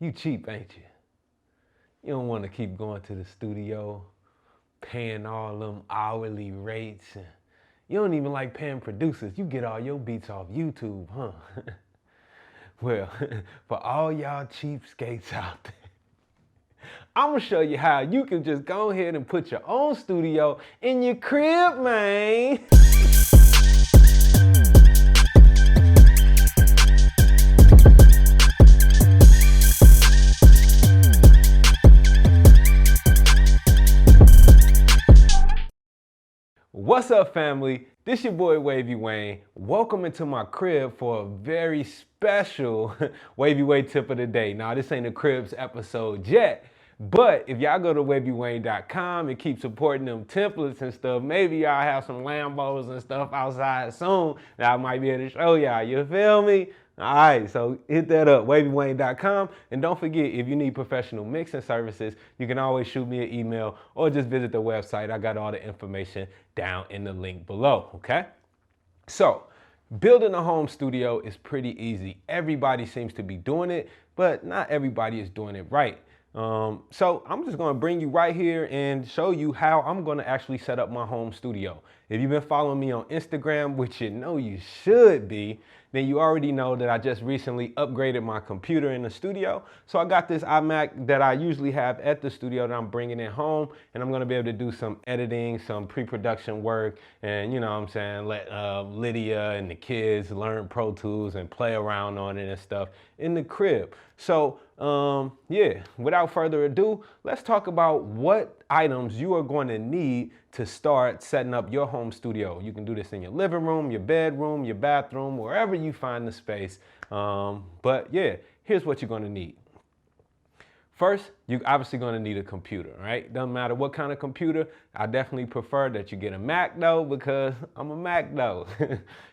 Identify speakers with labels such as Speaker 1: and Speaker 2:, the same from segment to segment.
Speaker 1: You cheap, ain't you? You don't want to keep going to the studio, paying all them hourly rates. And you don't even like paying producers. You get all your beats off YouTube, huh? Well, for all y'all cheapskates out there, I'm gonna show you how you can just go ahead and put your own studio in your crib, man. What's up, family? This your boy Wavy Wayne. Welcome into my crib for a very special Wavy Way tip of the day. Now, this ain't a Cribs episode yet, but if y'all go to Wavy.wav and keep supporting them templates and stuff, maybe y'all have some Lambos and stuff outside soon that I might be able to show y'all. You feel me? All right, so hit that up, Wavy.wav. And don't forget, if you need professional mixing services, you can always shoot me an email or just visit the website. I got all the information down in the link below, okay? So, building a home studio is pretty easy. Everybody seems to be doing it, but not everybody is doing it right. So I'm just gonna bring you right here and show you how I'm gonna actually set up my home studio. If you've been following me on Instagram, which you know you should be, then you already know that I just recently upgraded my computer in the studio. So I got this iMac that I usually have at the studio that I'm bringing it home, and I'm gonna be able to do some editing, some pre-production work, and you know what I'm saying, let Lydia and the kids learn Pro Tools and play around on it and stuff in the crib. So yeah, without further ado, let's talk about what items you are going to need to start setting up your home studio. You can do this in your living room, your bedroom, your bathroom, wherever you find the space. But yeah, here's what you're going to need. First, you're obviously going to need a computer, right? Doesn't matter what kind of computer. I definitely prefer that you get a Mac though, because I'm a Mac though.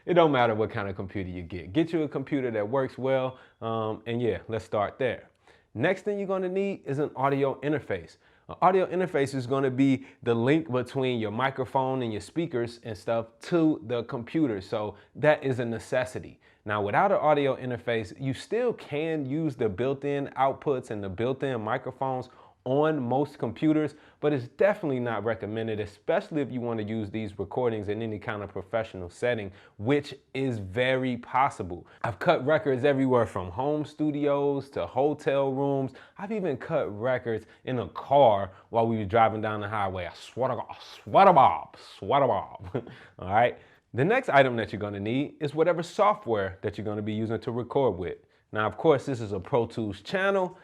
Speaker 1: It don't matter what kind of computer you get. Get you a computer that works well, and yeah, let's start there. Next thing you're going to need is an audio interface. An audio interface is going to be the link between your microphone and your speakers and stuff to the computer. So that is a necessity. Now, without an audio interface, you still can use the built-in outputs and the built-in microphones on most computers, but it's definitely not recommended, especially if you want to use these recordings in any kind of professional setting, which is very possible. I've cut records everywhere from home studios to hotel rooms. I've even cut records in a car while we were driving down the highway. I swear to God, swear to Bob. All right. The next item that you're going to need is whatever software that you're going to be using to record with. Now, of course, this is a Pro Tools channel,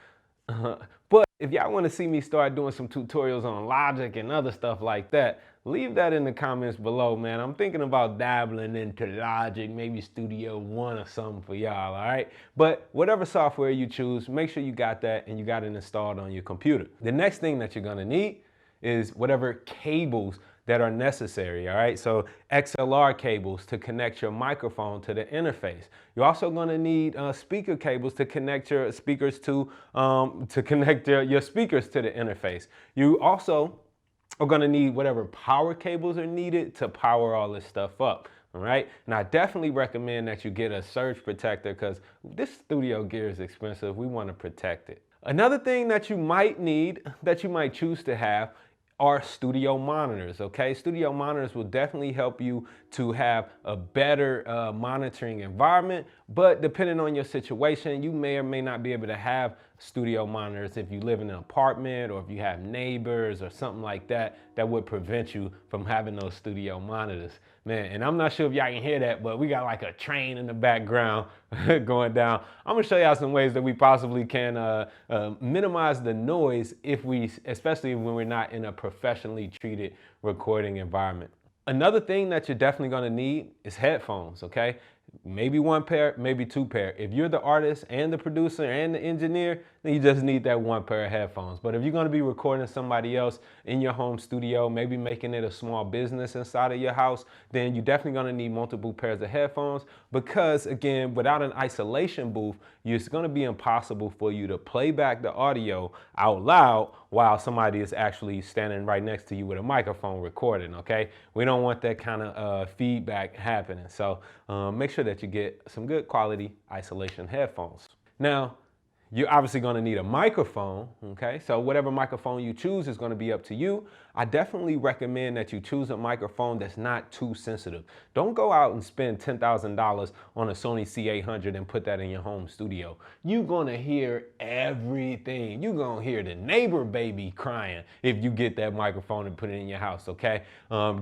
Speaker 1: but if y'all want to see me start doing some tutorials on Logic and other stuff like that, leave that in the comments below, man. I'm thinking about dabbling into Logic, maybe Studio One or something for y'all, all right? But whatever software you choose, make sure you got that and you got it installed on your computer. The next thing that you're going to need is whatever cables that are necessary, all right? So XLR cables to connect your microphone to the interface. You're also gonna need speaker cables to connect your speakers to connect your speakers to the interface. You also are gonna need whatever power cables are needed to power all this stuff up. All right, and I definitely recommend that you get a surge protector because this studio gear is expensive. We want to protect it. Another thing that you might need, that you might choose to have, are studio monitors, okay? Studio monitors will definitely help you to have a better monitoring environment, but depending on your situation, you may or may not be able to have studio monitors if you live in an apartment or if you have neighbors or something like that that would prevent you from having those studio monitors. Man, and I'm not sure if y'all can hear that, but we got like a train in the background going down. I'm gonna show y'all some ways that we possibly can minimize the noise especially when we're not in a professionally treated recording environment. Another thing that you're definitely gonna need is headphones, okay? Maybe one pair, maybe two pair. If you're the artist and the producer and the engineer, then you just need that one pair of headphones. But if you're gonna be recording somebody else in your home studio, maybe making it a small business inside of your house, then you're definitely gonna need multiple pairs of headphones because, again, without an isolation booth, it's gonna be impossible for you to play back the audio out loud while somebody is actually standing right next to you with a microphone recording, okay? We don't want that kind of feedback happening. So make sure that you get some good quality isolation headphones. Now, You're obviously going to need a microphone, okay? So whatever microphone you choose is going to be up to you. I definitely recommend that you choose a microphone that's not too sensitive. Don't go out and spend $10,000 on a Sony C800 and put that in your home studio. You're going to hear everything. You're going to hear the neighbor baby crying if you get that microphone and put it in your house, okay?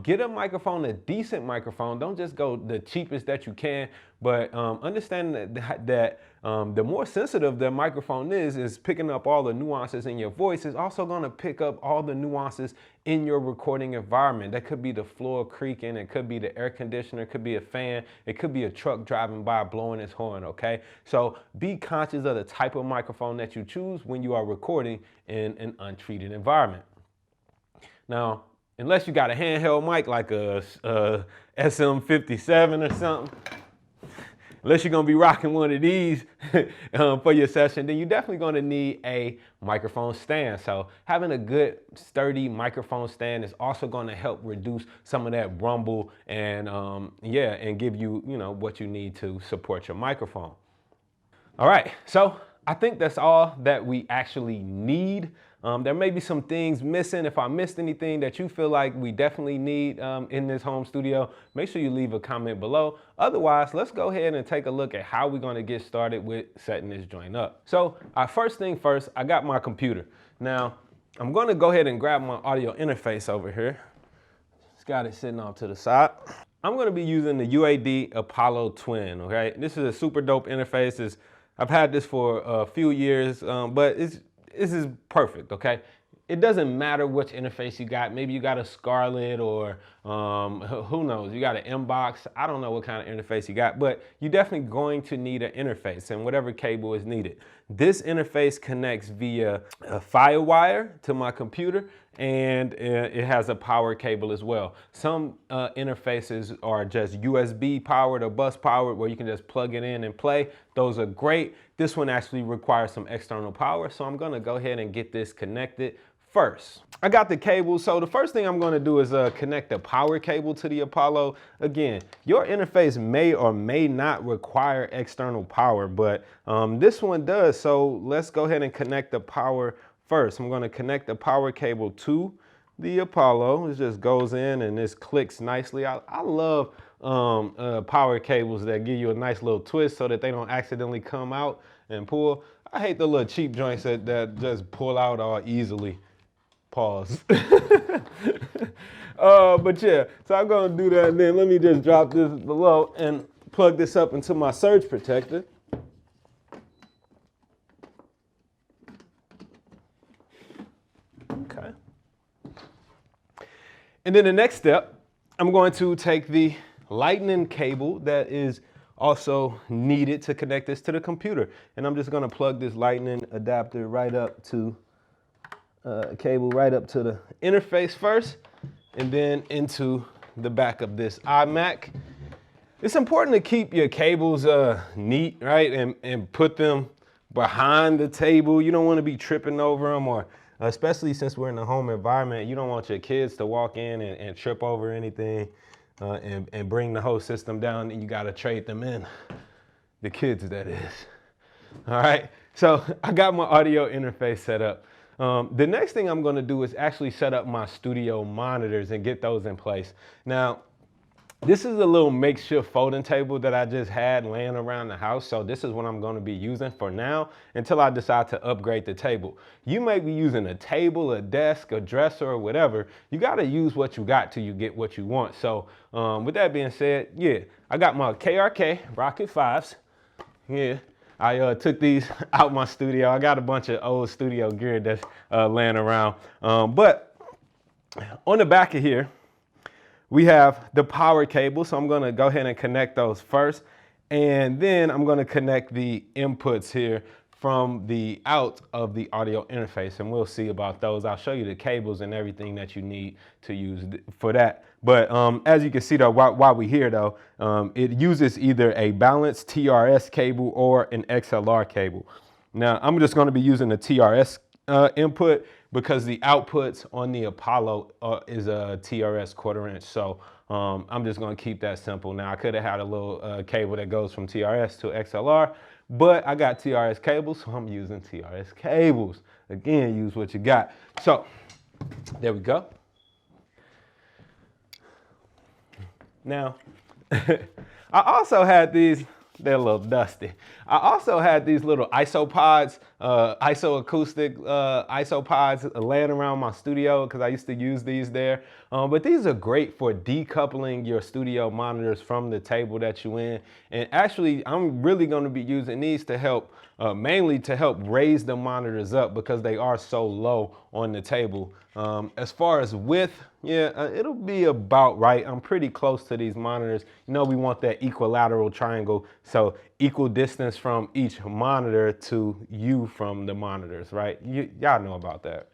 Speaker 1: Get a microphone, a decent microphone. Don't just go the cheapest that you can, but understand that the more sensitive the microphone is picking up all the nuances in your voice, is also going to pick up all the nuances in your recording environment. That could be the floor creaking, it could be the air conditioner, it could be a fan, it could be a truck driving by blowing its horn, okay? So be conscious of the type of microphone that you choose when you are recording in an untreated environment. Now, unless you got a handheld mic like a SM57 or something, unless you're gonna be rocking one of these for your session, then you're definitely gonna need a microphone stand. So having a good sturdy microphone stand is also gonna help reduce some of that rumble and and give you, what you need to support your microphone. All right, so I think that's all that we actually need. There may be some things missing. If I missed anything that you feel like we definitely need in this home studio, make sure you leave a comment below. Otherwise, let's go ahead and take a look at how we're gonna get started with setting this joint up. So first thing first, I got my computer. Now, I'm gonna go ahead and grab my audio interface over here. Just got it sitting off to the side. I'm gonna be using the UAD Apollo Twin, okay? This is a super dope interface. I've had this for a few years, but this is perfect, okay? It doesn't matter which interface you got. Maybe you got a Scarlett or who knows, you got an Inbox. I don't know what kind of interface you got, but you're definitely going to need an interface and whatever cable is needed. This interface connects via a FireWire to my computer, and it has a power cable as well. Some interfaces are just USB powered or bus powered where you can just plug it in and play. Those are great. This one actually requires some external power, so I'm gonna go ahead and get this connected first. I got the cable, so the first thing I'm gonna do is connect the power cable to the Apollo. Again, your interface may or may not require external power, but this one does, so let's go ahead and connect the power first. I'm gonna connect the power cable to the Apollo. It just goes in and this clicks nicely. I love power cables that give you a nice little twist so that they don't accidentally come out and pull. I hate the little cheap joints that just pull out all easily. Pause. But yeah, so I'm gonna do that, and then let me just drop this below and plug this up into my surge protector. Okay. And then the next step, I'm going to take the lightning cable that is also needed to connect this to the computer. And I'm just gonna plug this lightning adapter right up to cable right up to the interface first, and then into the back of this iMac. It's important to keep your cables neat, right? And put them behind the table. You don't want to be tripping over them, or especially since we're in a home environment, you don't want your kids to walk in and trip over anything and bring the whole system down, and you got to trade them in. The kids, that is. All right, so I got my audio interface set up. The next thing I'm going to do is actually set up my studio monitors and get those in place. Now, this is a little makeshift folding table that I just had laying around the house. So this is what I'm going to be using for now until I decide to upgrade the table. You may be using a table, a desk, a dresser, or whatever. You got to use what you got till you get what you want. So with that being said, yeah, I got my KRK Rocket 5s. Yeah. I took these out my studio. I got a bunch of old studio gear that's laying around. But on the back of here, we have the power cable. So I'm gonna go ahead and connect those first. And then I'm gonna connect the inputs here from the out of the audio interface. And we'll see about those. I'll show you the cables and everything that you need to use for that. But as you can see though, while we're here though, it uses either a balanced TRS cable or an XLR cable. Now I'm just gonna be using the TRS input because the outputs on the Apollo is a TRS 1/4 inch. So I'm just gonna keep that simple. Now I could have had a little cable that goes from TRS to XLR, but I got TRS cables, so I'm using TRS cables. Again, use what you got. So there we go. Now, I also had these, they're a little dusty. I also had these little isopods, isoacoustic isopods laying around my studio because I used to use these there. But these are great for decoupling your studio monitors from the table that you're in. And actually, I'm really going to be using these to help, mainly to help raise the monitors up because they are so low on the table. As far as width, yeah, it'll be about right. I'm pretty close to these monitors. You know, we want that equilateral triangle. So equal distance from each monitor to you from the monitors, right? Y'all know about that.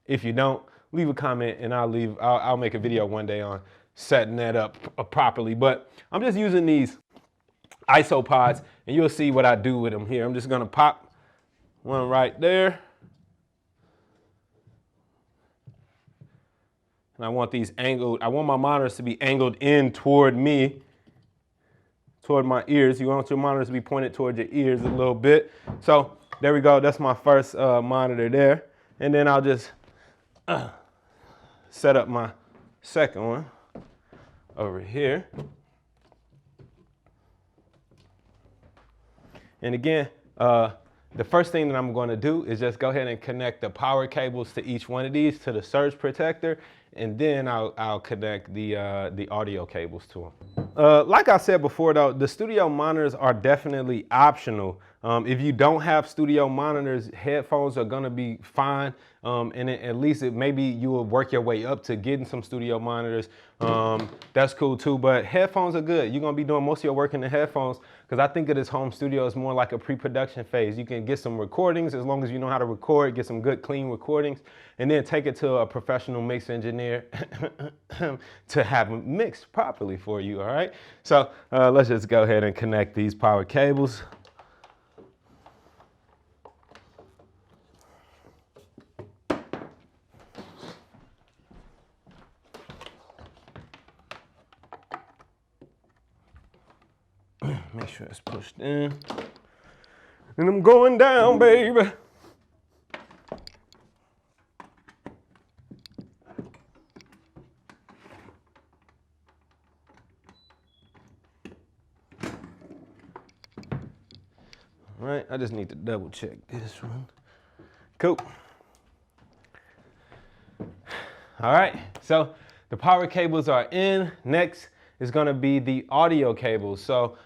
Speaker 1: If you don't, leave a comment and I'll make a video one day on setting that up properly. But I'm just using these isopods and you'll see what I do with them here. I'm just gonna pop one right there. And I want these angled, I want my monitors to be angled in toward me, toward my ears. You want your monitors to be pointed toward your ears a little bit. So there we go, that's my first monitor there. And then I'll just set up my second one over here. And again, the first thing that I'm going to do is just go ahead and connect the power cables to each one of these to the surge protector, and then I'll connect the audio cables to them. Like I said before though, the studio monitors are definitely optional. If you don't have studio monitors, headphones are gonna be fine. And at least maybe you will work your way up to getting some studio monitors. That's cool too, but headphones are good. You're gonna be doing most of your work in the headphones because I think of this home studio as more like a pre-production phase. You can get some recordings as long as you know how to record, get some good clean recordings, and then take it to a professional mix engineer to have them mixed properly for you, all right? So let's just go ahead and connect these power cables. Make sure it's pushed in. And I'm going down, baby. All right, I just need to double check this one. Cool. All right, so the power cables are in. Next is gonna be the audio cables. So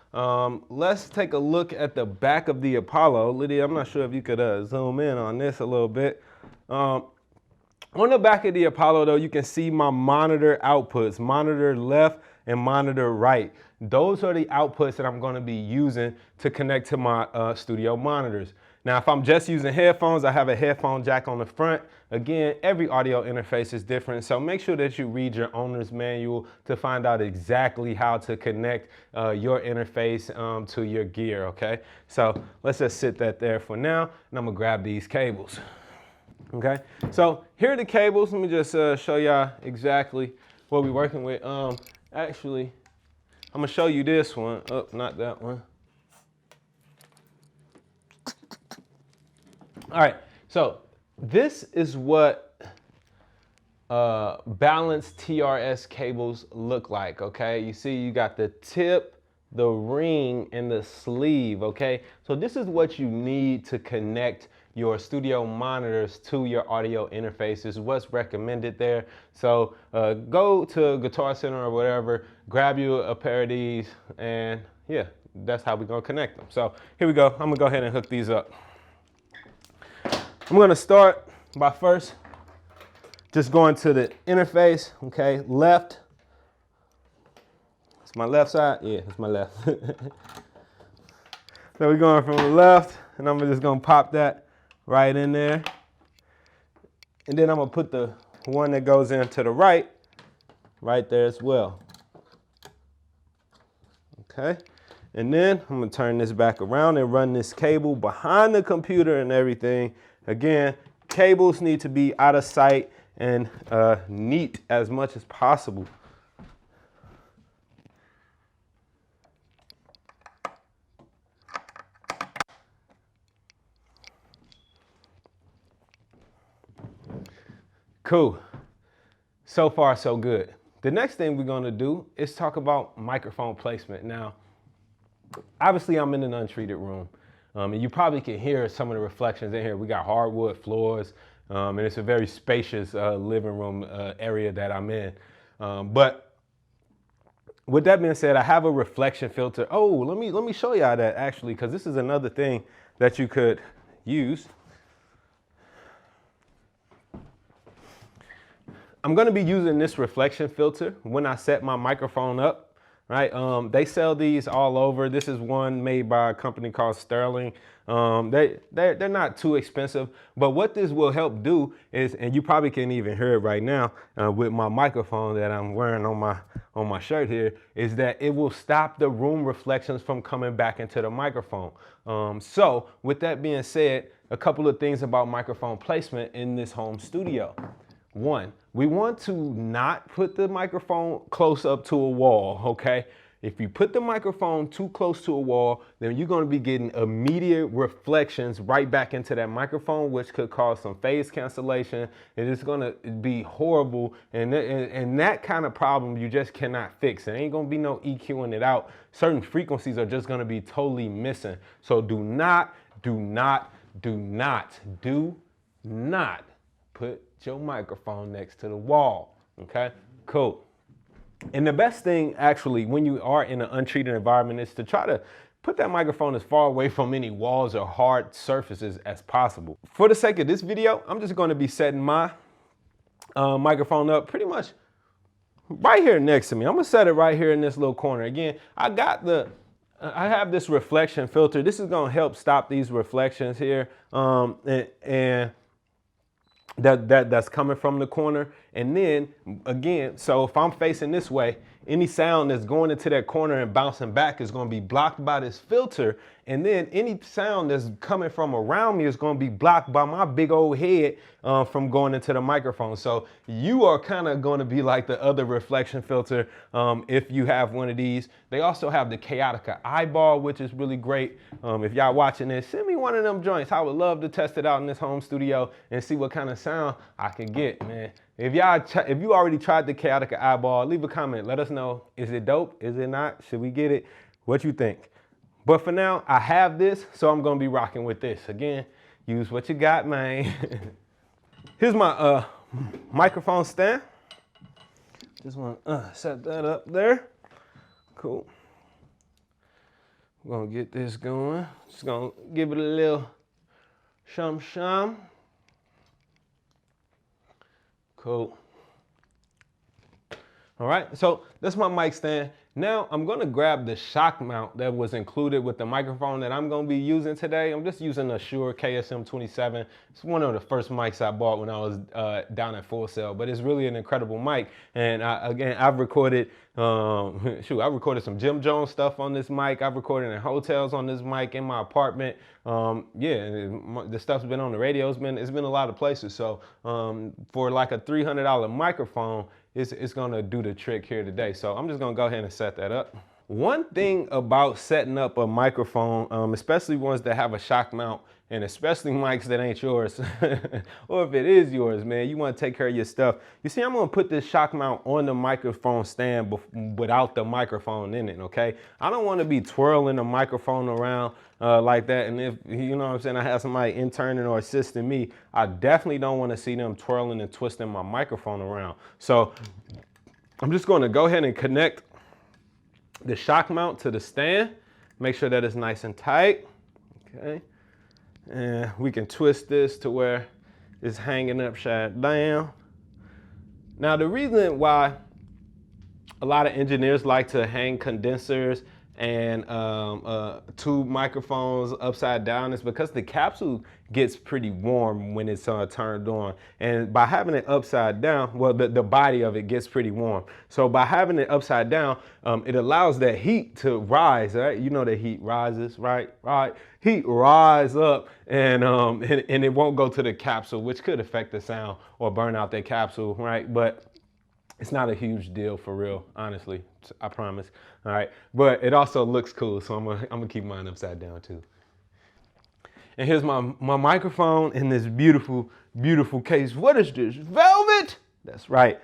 Speaker 1: let's take a look at the back of the Apollo. Lydia, I'm not sure if you could zoom in on this a little bit. On the back of the Apollo though, you can see my monitor outputs, monitor left and monitor right. Those are the outputs that I'm gonna be using to connect to my studio monitors. Now, if I'm just using headphones, I have a headphone jack on the front. Again, every audio interface is different, so make sure that you read your owner's manual to find out exactly how to connect your interface to your gear, okay? So let's just sit that there for now, and I'm gonna grab these cables, okay? So here are the cables. Let me just show y'all exactly what we're working with. Actually, I'm gonna show you this one. Oh, not that one. All right, so this is what balanced TRS cables look like, okay? You see you got the tip, the ring, and the sleeve, okay? So this is what you need to connect your studio monitors to your audio interface. This is what's recommended there. So go to Guitar Center or whatever, grab you a pair of these, and yeah, that's how we're gonna connect them. So here we go. I'm gonna go ahead and hook these up. I'm gonna start by first just going to the interface, okay, left. It's my left side? Yeah, it's my left. So we're going from the left, and I'm just gonna pop that right in there. And then I'm gonna put the one that goes into the right there as well. Okay, and then I'm gonna turn this back around and run this cable behind the computer and everything. Again, cables need to be out of sight and neat as much as possible. Cool. So far, so good. The next thing we're gonna do is talk about microphone placement. Now, obviously I'm in an untreated room, and you probably can hear some of the reflections in here. We got hardwood floors, and it's a very spacious living room area that I'm in. But with that being said, I have a reflection filter. Oh, let me show y'all that actually, because this is another thing that you could use. I'm gonna be using this reflection filter when I set my microphone up, right? They sell these all over. This is one made by a company called Sterling. They're not too expensive, but what this will help do is, and you probably can't even hear it right now with my microphone that I'm wearing on my shirt here, is that it will stop the room reflections from coming back into the microphone. So with that being said, a couple of things about microphone placement in this home studio. One, we want to not put the microphone close up to a wall, okay? If you put the microphone too close to a wall, then you're gonna be getting immediate reflections right back into that microphone, which could cause some phase cancellation. It is gonna be horrible, and that kind of problem you just cannot fix. There ain't gonna be no EQing it out. Certain frequencies are just gonna be totally missing. So do not put your microphone next to the wall, okay? Cool. And the best thing actually when you are in an untreated environment is to try to put that microphone as far away from any walls or hard surfaces as possible. For the sake of this video, I'm just gonna be setting my microphone up pretty much right here next to me. I'm gonna set it right here in this little corner. Again, I have this reflection filter. This is gonna help stop these reflections here. And that's coming from the corner. And then again, so if I'm facing this way, any sound that's going into that corner and bouncing back is going to be blocked by this filter. And then any sound that's coming from around me is going to be blocked by my big old head from going into the microphone. So you are kind of going to be like the other reflection filter if you have one of these. They also have the Chaotica eyeball, which is really great. If y'all watching this, send me one of them joints. I would love to test it out in this home studio and see what kind of sound I can get, man. If you already tried the Chaotica eyeball, leave a comment. Let us know. Is it dope? Is it not? Should we get it? What you think? But for now, I have this, so I'm gonna be rocking with this. Again, use what you got, man. Here's my microphone stand. Just wanna set that up there. Cool. We're gonna get this going. Just gonna give it a little shum. Cool. All right, so that's my mic stand. Now I'm gonna grab the shock mount that was included with the microphone that I'm gonna be using today. I'm just using a Shure KSM-27. It's one of the first mics I bought when I was down at Full Sail, but it's really an incredible mic. And I've recorded, I recorded some Jim Jones stuff on this mic. I've recorded in hotels on this mic, in my apartment. The stuff's been on the radio. It's been a lot of places. So for like a $300 microphone, it's gonna do the trick here today. So I'm just gonna go ahead and set that up. One thing about setting up a microphone, especially ones that have a shock mount, and especially mics that ain't yours, or if it is yours, man, you wanna take care of your stuff. You see, I'm gonna put this shock mount on the microphone stand without the microphone in it, okay? I don't wanna be twirling the microphone around like that, and if, you know what I'm saying, I have somebody interning or assisting me, I definitely don't wanna see them twirling and twisting my microphone around. So I'm just gonna go ahead and connect the shock mount to the stand. Make sure that it's nice and tight, okay? And we can twist this to where it's hanging upside down. Now, the reason why a lot of engineers like to hang condensers and tube microphones upside down is because the capsule gets pretty warm when it's turned on. And by having it upside down, well, the body of it gets pretty warm. So by having it upside down, it allows that heat to rise, right? You know that heat rises, right? Right. Heat rise up and it won't go to the capsule, which could affect the sound or burn out that capsule, right? But it's not a huge deal for real, honestly, I promise, all right? But it also looks cool, so I'm gonna keep mine upside down too. And here's my microphone in this beautiful, beautiful case. What is this, velvet? That's right.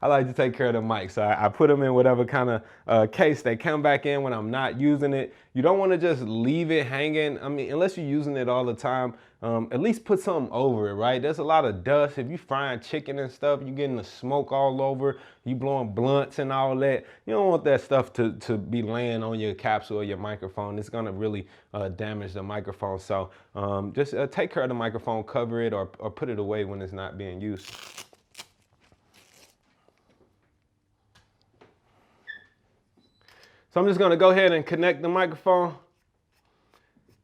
Speaker 1: I like to take care of the mic. So I put them in whatever kind of case they come back in when I'm not using it. You don't want to just leave it hanging. I mean, unless you're using it all the time, at least put something over it, right? There's a lot of dust. If you frying chicken and stuff, you getting the smoke all over, you blowing blunts and all that. You don't want that stuff to be laying on your capsule or your microphone. It's going to really damage the microphone. So just take care of the microphone, cover it, or put it away when it's not being used. So I'm just gonna go ahead and connect the microphone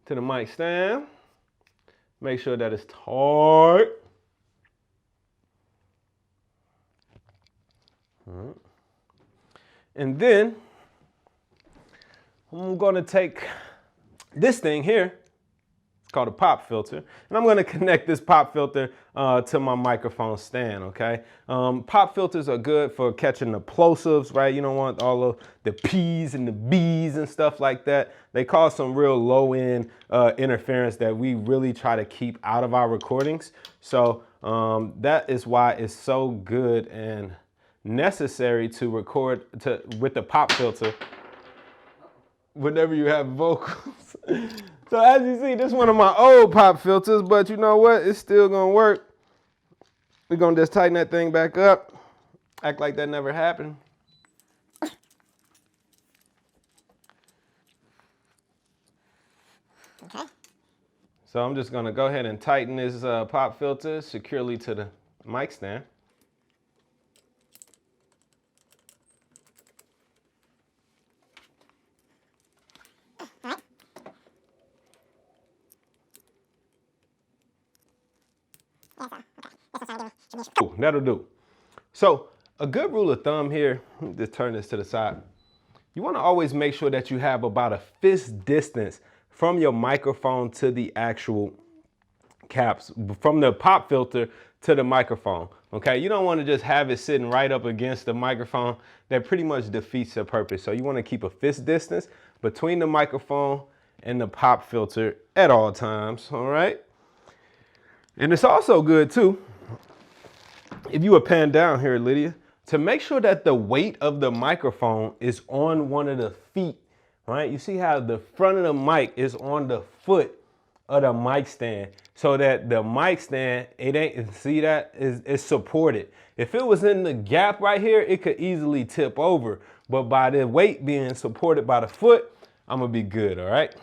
Speaker 1: to the mic stand. Make sure that it's tight. And then I'm gonna take this thing here. It's called a pop filter. And I'm gonna connect this pop filter to my microphone stand, okay? Pop filters are good for catching the plosives, right? You don't want all of the P's and the B's and stuff like that. They cause some real low end interference that we really try to keep out of our recordings. So that is why it's so good and necessary to record with the pop filter whenever you have vocals. So as you see, this is one of my old pop filters, but you know what? It's still gonna work. We're gonna just tighten that thing back up. Act like that never happened. Okay. So I'm just gonna go ahead and tighten this pop filter securely to the mic stand. Ooh, that'll do. So a good rule of thumb here, let me just turn this to the side. You want to always make sure that you have about a fist distance from your microphone to the actual caps, from the pop filter to the microphone. Okay, you don't want to just have it sitting right up against the microphone. That pretty much defeats the purpose. So you want to keep a fist distance between the microphone and the pop filter at all times. All right. And it's also good too, if you would pan down here, Lydia, to make sure that the weight of the microphone is on one of the feet, right? You see how the front of the mic is on the foot of the mic stand, so that the mic stand, it ain't, see that, is supported. If it was in the gap right here, it could easily tip over, but by the weight being supported by the foot, I'm gonna be good, all right?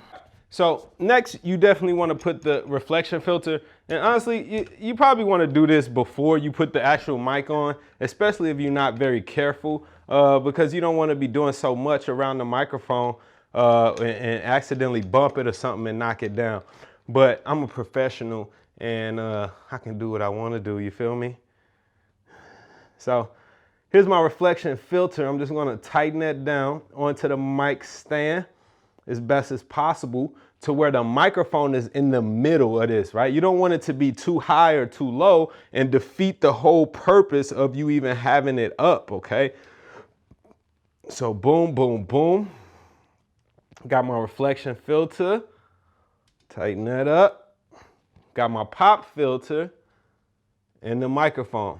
Speaker 1: So next, you definitely want to put the reflection filter. And honestly, you probably want to do this before you put the actual mic on, especially if you're not very careful, because you don't want to be doing so much around the microphone and accidentally bump it or something and knock it down. But I'm a professional and I can do what I want to do, you feel me? So here's my reflection filter. I'm just going to tighten that down onto the mic stand as best as possible to where the microphone is in the middle of this, right? You don't want it to be too high or too low and defeat the whole purpose of you even having it up, okay? So boom, boom, boom. Got my reflection filter, tighten that up. Got my pop filter and the microphone.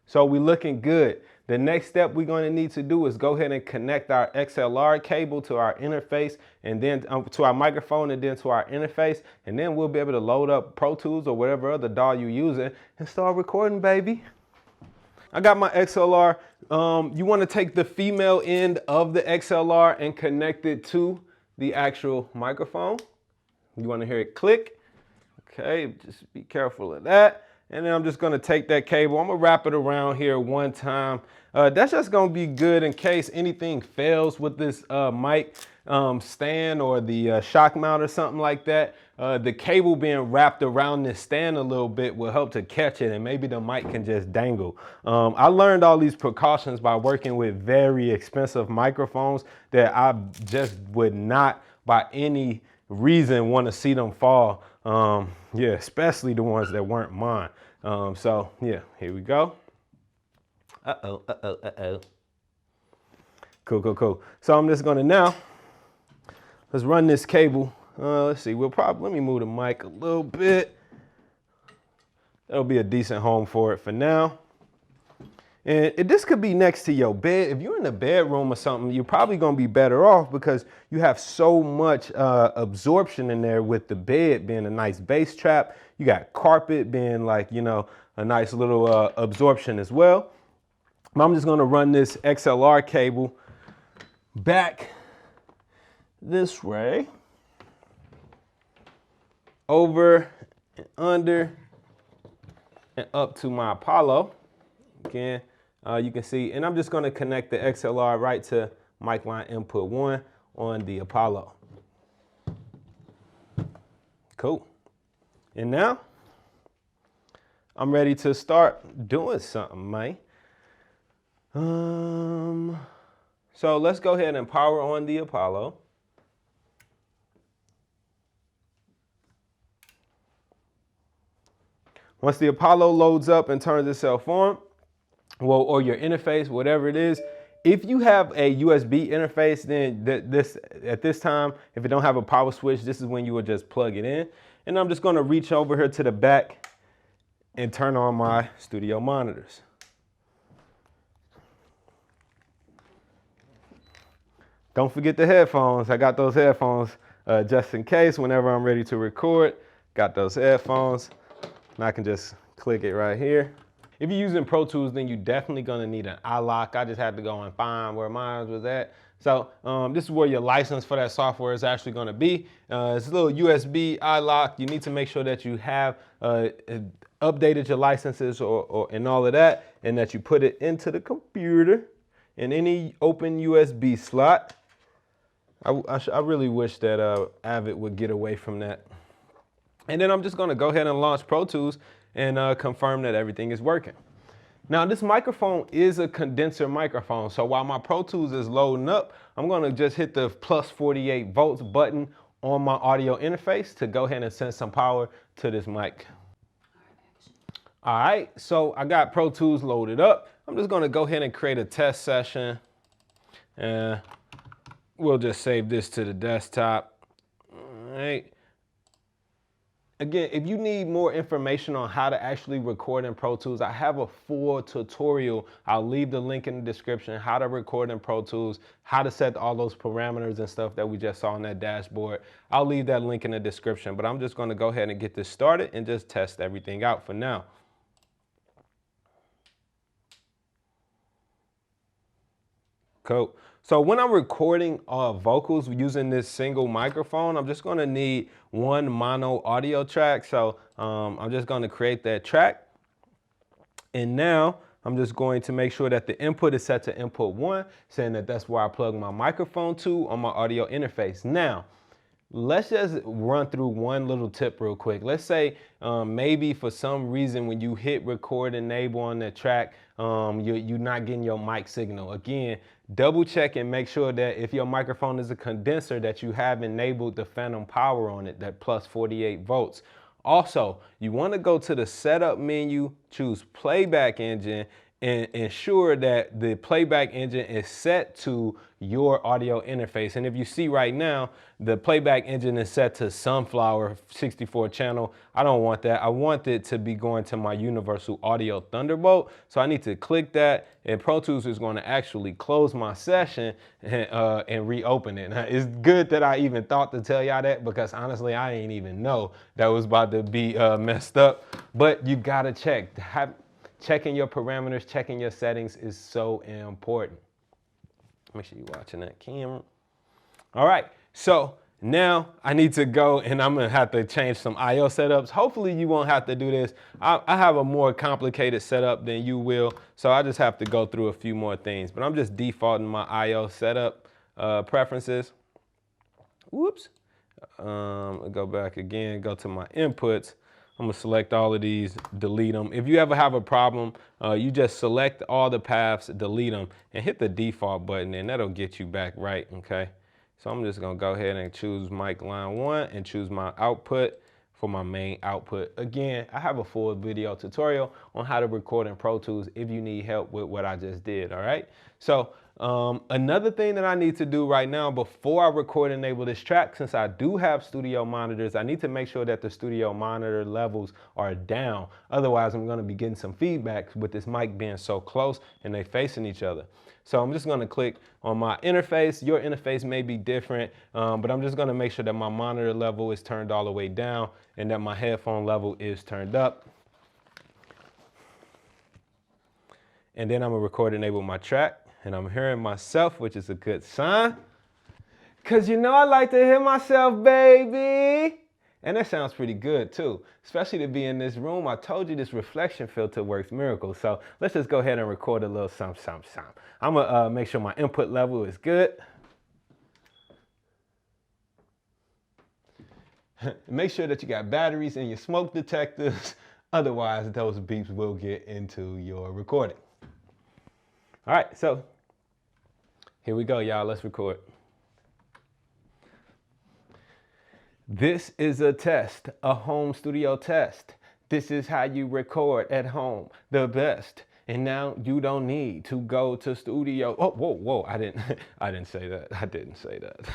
Speaker 1: So we looking good. The next step we're going to need to do is go ahead and connect our XLR cable to our interface, and then to our microphone, and then to our interface, and then we'll be able to load up Pro Tools or whatever other DAW you're using and start recording, baby. I got my XLR. You want to take the female end of the XLR and connect it to the actual microphone. You want to hear it click. Okay, just be careful of that. And then I'm just gonna take that cable, I'm gonna wrap it around here one time. That's just gonna be good in case anything fails with this mic stand or the shock mount or something like that. The cable being wrapped around this stand a little bit will help to catch it, and maybe the mic can just dangle. I learned all these precautions by working with very expensive microphones that I just would not by any reason want to see them fall. Yeah, especially the ones that weren't mine. So yeah, here we go. Uh-oh. Cool. So I'm just gonna now, let's run this cable. Let's see, let me move the mic a little bit. That'll be a decent home for it for now. And this could be next to your bed. If you're in a bedroom or something, you're probably gonna be better off because you have so much absorption in there with the bed being a nice bass trap. You got carpet being like, you know, a nice little absorption as well. I'm just gonna run this XLR cable back this way, over and under and up to my Apollo. Again, you can see, and I'm just going to connect the XLR right to mic line input 1 on the Apollo. Cool. And now I'm ready to start doing something, man. So let's go ahead and power on the Apollo. Once the Apollo loads up and turns itself on, well, or your interface, whatever it is, if you have a USB interface, then at this time, if it don't have a power switch, this is when you would just plug it in. And I'm just going to reach over here to the back and turn on my studio monitors. Don't forget the headphones. I got those headphones just in case whenever I'm ready to record. Got those headphones. And I can just click it right here. If you're using Pro Tools, then you're definitely gonna need an iLok. I just had to go and find where mine was at. So this is where your license for that software is actually gonna be. It's a little USB iLok. You need to make sure that you have updated your licenses and all of that, and that you put it into the computer in any open USB slot. I really wish that Avid would get away from that. And then I'm just gonna go ahead and launch Pro Tools and confirm that everything is working. Now this microphone is a condenser microphone, so while my Pro Tools is loading up, I'm gonna just hit the plus 48 volts button on my audio interface to go ahead and send some power to this mic. All right, so I got Pro Tools loaded up. I'm just gonna go ahead and create a test session, and we'll just save this to the desktop. All right. Again, if you need more information on how to actually record in Pro Tools, I have a full tutorial. I'll leave the link in the description, how to record in Pro Tools, how to set all those parameters and stuff that we just saw on that dashboard. I'll leave that link in the description, but I'm just gonna go ahead and get this started and just test everything out for now. Cool. So when I'm recording vocals using this single microphone, I'm just gonna need one mono audio track. So I'm just gonna create that track. And now I'm just going to make sure that the input is set to input 1, saying that that's where I plug my microphone to on my audio interface. Now, let's just run through one little tip real quick. Let's say maybe for some reason when you hit record enable on the track, you're not getting your mic signal. Again, double check and make sure that if your microphone is a condenser that you have enabled the phantom power on it, that plus 48 volts. Also, you want to go to the setup menu, choose playback engine, and ensure that the playback engine is set to your audio interface. And if you see right now, the playback engine is set to Sunflower 64 channel. I don't want that. I want it to be going to my Universal Audio Thunderbolt. So I need to click that, and Pro Tools is going to actually close my session and reopen it. Now, it's good that I even thought to tell y'all that, because honestly, I ain't even know that was about to be messed up. But you gotta check. Checking your parameters, checking your settings is so important. Make sure you're watching that camera. All right, so now I need to go and I'm gonna have to change some IO setups. Hopefully you won't have to do this. I have a more complicated setup than you will, so I just have to go through a few more things, but I'm just defaulting my IO setup preferences. Whoops. I'll go back again, go to my inputs. I'm gonna select all of these, delete them. If you ever have a problem, you just select all the paths, delete them, and hit the default button, and that'll get you back right, okay? So I'm just gonna go ahead and choose mic line 1 and choose my output for my main output. Again, I have a full video tutorial on how to record in Pro Tools if you need help with what I just did, all right? So Another thing that I need to do right now before I record and enable this track, since I do have studio monitors, I need to make sure that the studio monitor levels are down. Otherwise, I'm gonna be getting some feedback with this mic being so close and they facing each other. So I'm just gonna click on my interface. Your interface may be different, but I'm just gonna make sure that my monitor level is turned all the way down and that my headphone level is turned up. And then I'm gonna record and enable my track. And I'm hearing myself, which is a good sign. Cause you know I like to hear myself, baby. And that sounds pretty good too, especially to be in this room. I told you this reflection filter works miracles. So let's just go ahead and record a little something. I'm gonna make sure my input level is good. Make sure that you got batteries in your smoke detectors. Otherwise, those beeps will get into your recording. All right, so here we go, y'all. Let's record. This is a test, a home studio test. This is how you record at home, the best. And now you don't need to go to studio. Oh, whoa, I didn't say that. I didn't say that.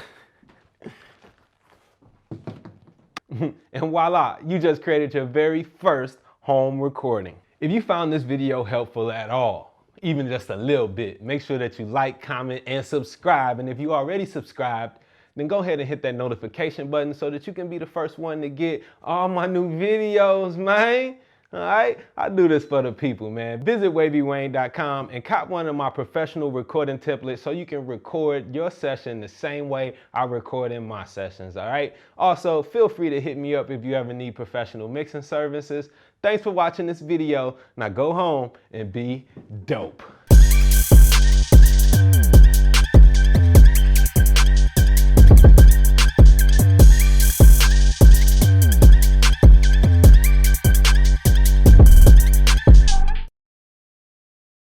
Speaker 1: And voila, you just created your very first home recording. If you found this video helpful at all, even just a little bit, make sure that you like, comment, and subscribe. And if you already subscribed, then go ahead and hit that notification button so that you can be the first one to get all my new videos, man. All right, I do this for the people, man. Visit Wayne.wav and cop one of my professional recording templates so you can record your session the same way I record in my sessions, all right? Also, feel free to hit me up if you ever need professional mixing services. Thanks for watching this video. Now go home and be dope.